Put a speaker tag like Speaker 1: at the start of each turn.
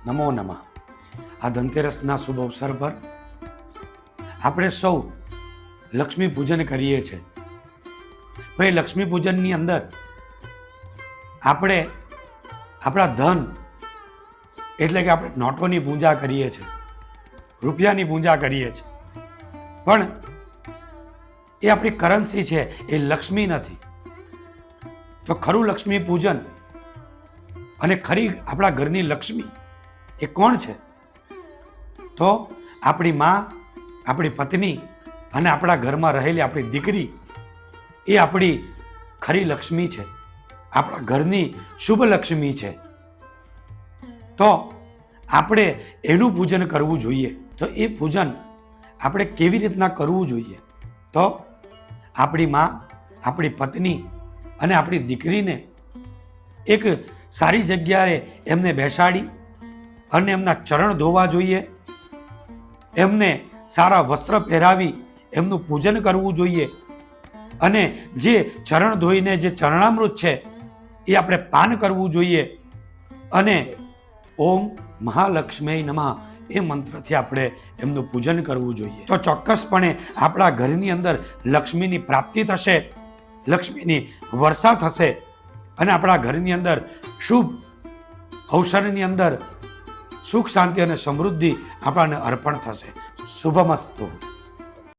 Speaker 1: નમો નમઃ. આ ધનતેરસના શુભ અવસર પર આપણે સૌ લક્ષ્મી પૂજન કરીએ છીએ. ભાઈ, લક્ષ્મી પૂજનની અંદર આપણે આપણા ધન એટલે કે આપણે નોટોની પૂજા કરીએ છીએ, રૂપિયાની પૂજા કરીએ છીએ, પણ એ આપણી કરન્સી છે, એ લક્ષ્મી નથી. તો ખરું લક્ષ્મી પૂજન અને ખરી આપણા ઘરની લક્ષ્મી એ કોણ છે? તો આપણી માં, આપણી પત્ની અને આપણા ઘરમાં રહેલી આપણી દીકરી એ આપણી ખરી લક્ષ્મી છે, આપણા ઘરની શુભ લક્ષ્મી છે. તો આપણે એનું પૂજન કરવું જોઈએ. તો એ પૂજન આપણે કેવી રીતના કરવું જોઈએ? તો આપણી માં, આપણી પત્ની અને આપણી દીકરીને એક સારી જગ્યાએ એમને બેસાડી અને એમના ચરણ ધોવા જોઈએ, એમને સારા વસ્ત્ર પહેરાવી એમનું પૂજન કરવું જોઈએ. અને જે ચરણ ધોઈને જે ચરણામૃત છે એ આપણે પાન કરવું જોઈએ. અને ઓમ મહાલક્ષ્મી નમઃ એ મંત્રથી આપણે એમનું પૂજન કરવું જોઈએ. તો ચોક્કસપણે આપણા ઘરની અંદર લક્ષ્મીની પ્રાપ્તિ થશે, લક્ષ્મીની વર્ષા થશે અને આપણા ઘરની અંદર શુભ અવસરની અંદર સુખ, શાંતિ અને સમૃદ્ધિ આપણને અર્પણ થશે. શુભમસ્તુ.